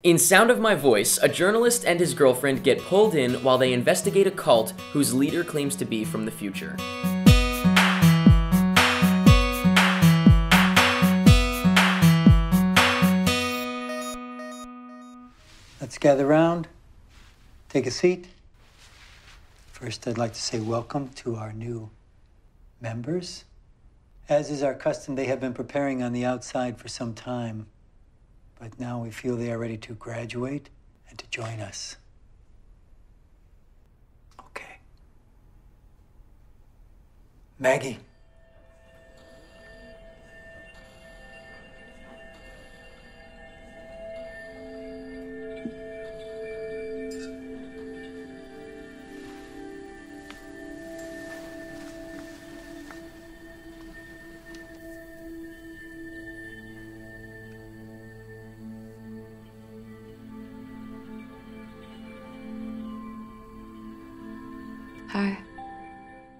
In Sound of My Voice, a journalist and his girlfriend get pulled in while they investigate a cult whose leader claims to be from the future. Let's gather round, take a seat. First, I'd like to say welcome to our new members. As is our custom, they have been preparing on the outside for some time, but now we feel they are ready to graduate and to join us. Okay. Maggie. Hi.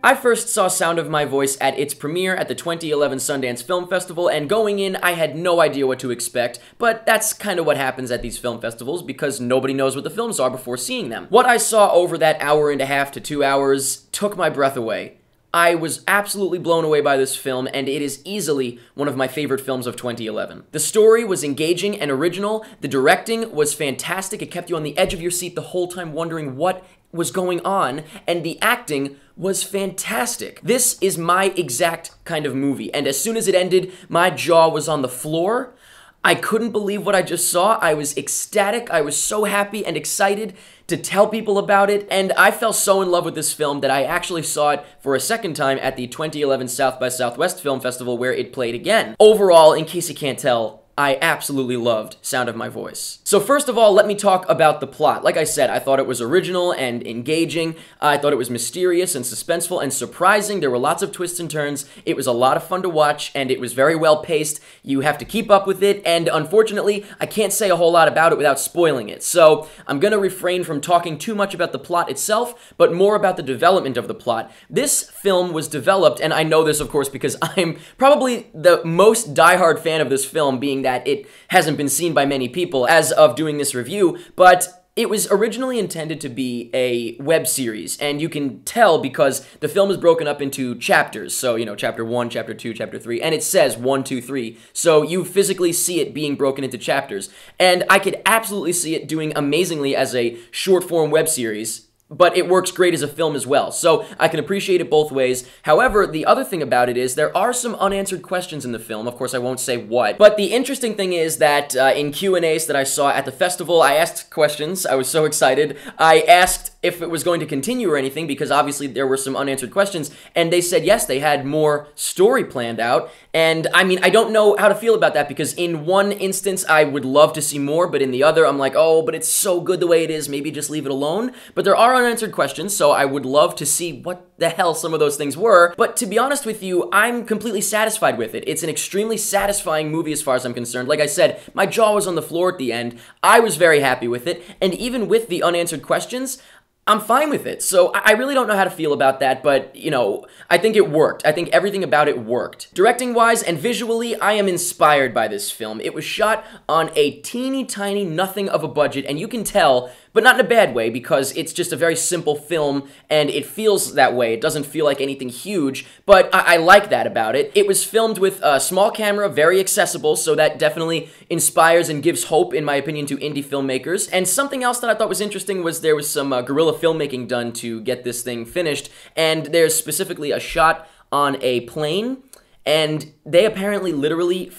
I first saw Sound of My Voice at its premiere at the 2011 Sundance Film Festival, and going in, I had no idea what to expect, but that's kind of what happens at these film festivals because nobody knows what the films are before seeing them. What I saw over that hour and a half to 2 hours took my breath away. I was absolutely blown away by this film, and it is easily one of my favorite films of 2011. The story was engaging and original, the directing was fantastic, it kept you on the edge of your seat the whole time wondering what was going on, and the acting was fantastic. This is my exact kind of movie, and as soon as it ended, my jaw was on the floor. I couldn't believe what I just saw. I was ecstatic. I was so happy and excited to tell people about it, and I fell so in love with this film that I actually saw it for a second time at the 2011 South by Southwest Film Festival where it played again. Overall, in case you can't tell, I absolutely loved Sound of My Voice. So first of all, let me talk about the plot. Like I said, I thought it was original and engaging. I thought it was mysterious and suspenseful and surprising. There were lots of twists and turns. It was a lot of fun to watch, and it was very well paced. You have to keep up with it, and unfortunately, I can't say a whole lot about it without spoiling it. So I'm gonna refrain from talking too much about the plot itself, but more about the development of the plot. This film was developed, and I know this, of course, because I'm probably the most diehard fan of this film, being that it hasn't been seen by many people as of doing this review, but it was originally intended to be a web series, and you can tell because the film is broken up into chapters. So, you know, chapter 1, chapter 2, chapter 3, and it says 1, 2, 3. So you physically see it being broken into chapters. And I could absolutely see it doing amazingly as a short-form web series, but it works great as a film as well, so I can appreciate it both ways. However, the other thing about it is there are some unanswered questions in the film. Of course, I won't say what, but the interesting thing is that in Q&As that I saw at the festival, I asked questions. I was so excited. I asked if it was going to continue or anything, because obviously there were some unanswered questions, and they said yes, they had more story planned out, and I mean, I don't know how to feel about that, because in one instance, I would love to see more, but in the other, I'm like, oh, but it's so good the way it is, maybe just leave it alone. But there are unanswered questions, so I would love to see what the hell some of those things were, but to be honest with you, I'm completely satisfied with it. It's an extremely satisfying movie as far as I'm concerned. Like I said, my jaw was on the floor at the end. I was very happy with it, and even with the unanswered questions, I'm fine with it. So I really don't know how to feel about that, but, you know, I think it worked. I think everything about it worked. Directing-wise and visually, I am inspired by this film. It was shot on a teeny tiny nothing of a budget, and you can tell, but not in a bad way, because it's just a very simple film, and it feels that way. It doesn't feel like anything huge, but I like that about it. It was filmed with a small camera, very accessible, so that definitely inspires and gives hope, in my opinion, to indie filmmakers. And something else that I thought was interesting was there was some guerrilla filmmaking done to get this thing finished, and there's specifically a shot on a plane, and they apparently literally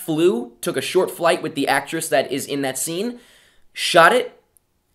took a short flight with the actress that is in that scene, shot it,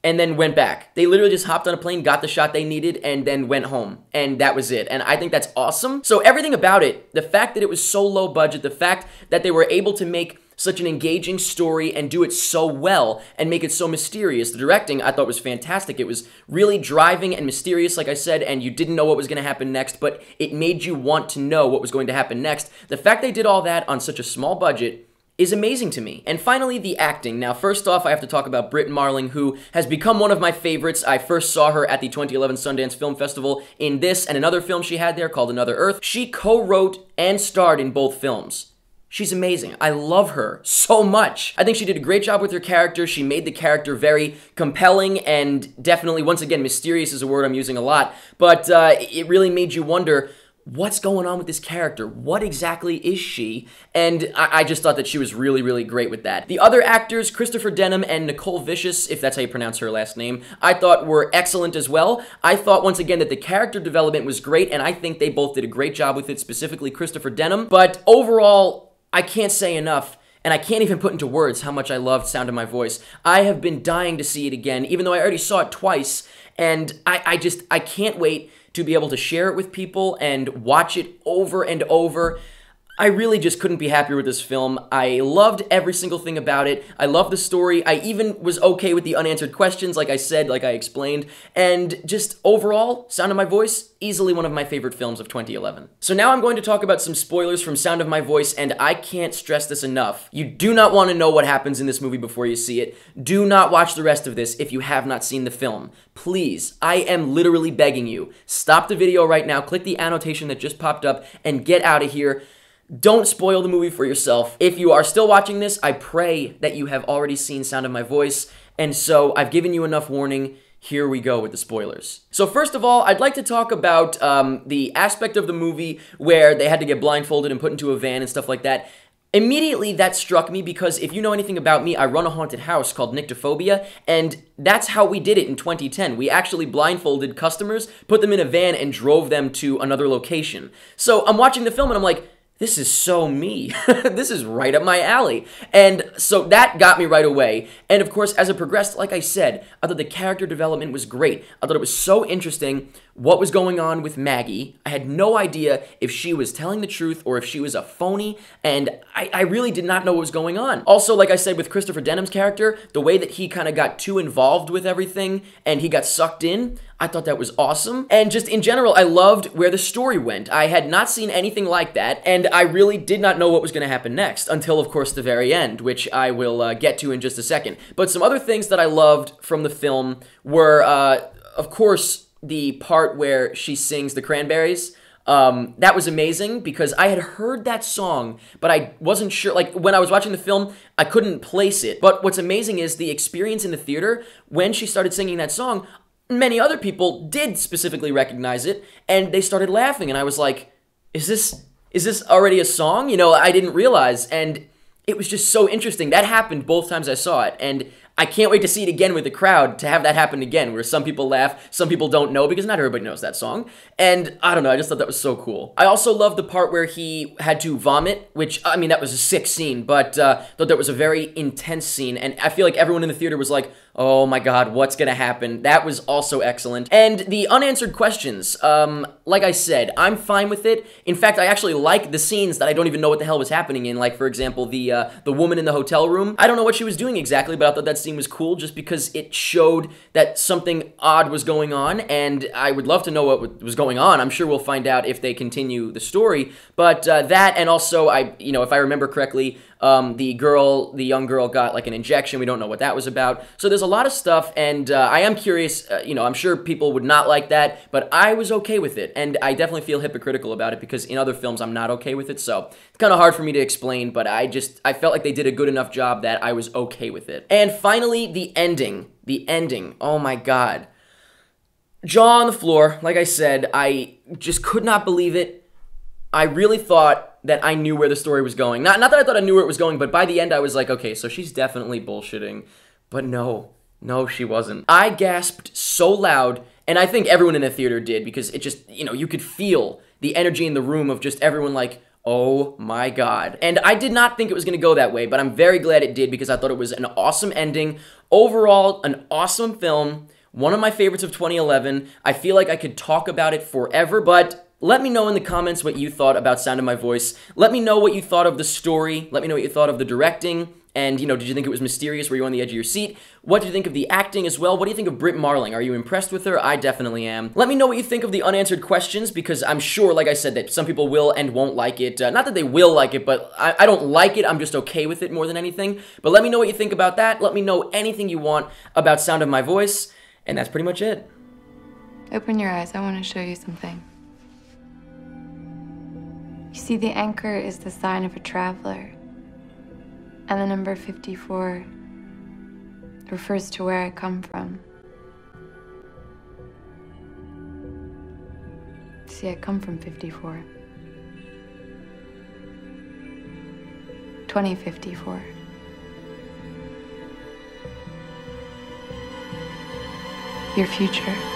and then went back. They literally just hopped on a plane, got the shot they needed, and then went home. And that was it. And I think that's awesome. So everything about it, the fact that it was so low budget, the fact that they were able to make such an engaging story and do it so well and make it so mysterious. The directing, I thought, was fantastic. It was really driving and mysterious, like I said, and you didn't know what was going to happen next, but it made you want to know what was going to happen next. The fact they did all that on such a small budget is amazing to me. And finally, the acting. Now, first off, I have to talk about Brit Marling, who has become one of my favorites. I first saw her at the 2011 Sundance Film Festival in this and another film she had there called Another Earth. She co-wrote and starred in both films. She's amazing. I love her so much. I think she did a great job with her character. She made the character very compelling and definitely, once again, mysterious is a word I'm using a lot, but it really made you wonder, what's going on with this character? What exactly is she? And I just thought that she was really, really great with that. The other actors, Christopher Denham and Nicole Vicious, if that's how you pronounce her last name, I thought were excellent as well. I thought, once again, that the character development was great, and I think they both did a great job with it, specifically Christopher Denham. But overall, I can't say enough, and I can't even put into words how much I loved Sound of My Voice. I have been dying to see it again, even though I already saw it twice, and I can't wait to be able to share it with people and watch it over and over. I really just couldn't be happier with this film. I loved every single thing about it. I loved the story. I even was okay with the unanswered questions, like I said, like I explained. And just overall, Sound of My Voice, easily one of my favorite films of 2011. So now I'm going to talk about some spoilers from Sound of My Voice, and I can't stress this enough. You do not want to know what happens in this movie before you see it. Do not watch the rest of this if you have not seen the film. Please, I am literally begging you. Stop the video right now, click the annotation that just popped up, and get out of here. Don't spoil the movie for yourself. If you are still watching this, I pray that you have already seen Sound of My Voice, and so I've given you enough warning. Here we go with the spoilers. So first of all, I'd like to talk about the aspect of the movie where they had to get blindfolded and put into a van and stuff like that. Immediately, that struck me because if you know anything about me, I run a haunted house called Nyctophobia, and that's how we did it in 2010. We actually blindfolded customers, put them in a van, and drove them to another location. So I'm watching the film and I'm like, this is so me. This is right up my alley. And so that got me right away. And of course, as it progressed, like I said, I thought the character development was great. I thought it was so interesting what was going on with Maggie. I had no idea if she was telling the truth or if she was a phony, and I really did not know what was going on. Also, like I said, with Christopher Denham's character, the way that he kind of got too involved with everything and he got sucked in, I thought that was awesome. And just in general, I loved where the story went. I had not seen anything like that, and I really did not know what was going to happen next until, of course, the very end, which I will get to in just a second. But some other things that I loved from the film were, of course, the part where she sings the Cranberries. That was amazing because I had heard that song, but I wasn't sure, like when I was watching the film, I couldn't place it. But what's amazing is the experience in the theater, when she started singing that song, many other people did specifically recognize it, and they started laughing, and I was like, is this already a song? You know, I didn't realize, and it was just so interesting. That happened both times I saw it, and I can't wait to see it again with the crowd, to have that happen again, where some people laugh, some people don't know, because not everybody knows that song. And I don't know, I just thought that was so cool. I also loved the part where he had to vomit, which, I mean, that was a sick scene, but thought that was a very intense scene, and I feel like everyone in the theater was like, oh my god, what's gonna happen? That was also excellent. And the unanswered questions, like I said, I'm fine with it. In fact, I actually like the scenes that I don't even know what the hell was happening in, like, for example, the woman in the hotel room. I don't know what she was doing exactly, but I thought that scene was cool just because it showed that something odd was going on, and I would love to know what was going on. I'm sure we'll find out if they continue the story, but that, and also, if I remember correctly, the young girl got like an injection. We don't know what that was about. So there's a lot of stuff, and I am curious, I'm sure people would not like that, but I was okay with it, and I definitely feel hypocritical about it because in other films I'm not okay with it, so it's kind of hard for me to explain, but I felt like they did a good enough job that I was okay with it. And finally, the ending. The ending. Oh my god. Jaw on the floor. Like I said, I just could not believe it. I really thought that I knew where the story was going. Not that I thought I knew where it was going, but by the end I was like, okay, so she's definitely bullshitting. But no, she wasn't. I gasped so loud, and I think everyone in the theater did, because it just, you could feel the energy in the room of just everyone like, oh my god. And I did not think it was going to go that way, but I'm very glad it did because I thought it was an awesome ending. Overall, an awesome film. One of my favorites of 2011. I feel like I could talk about it forever, but let me know in the comments what you thought about Sound of My Voice. Let me know what you thought of the story. Let me know what you thought of the directing. And, did you think it was mysterious? Were you on the edge of your seat? What did you think of the acting as well? What do you think of Britt Marling? Are you impressed with her? I definitely am. Let me know what you think of the unanswered questions, because I'm sure, like I said, that some people will and won't like it. Not that they will like it, but I don't like it. I'm just okay with it more than anything. But let me know what you think about that. Let me know anything you want about Sound of My Voice. And that's pretty much it. Open your eyes. I want to show you something. You see, the anchor is the sign of a traveler, and the number 54 refers to where I come from. See, I come from 54. 2054. Your future.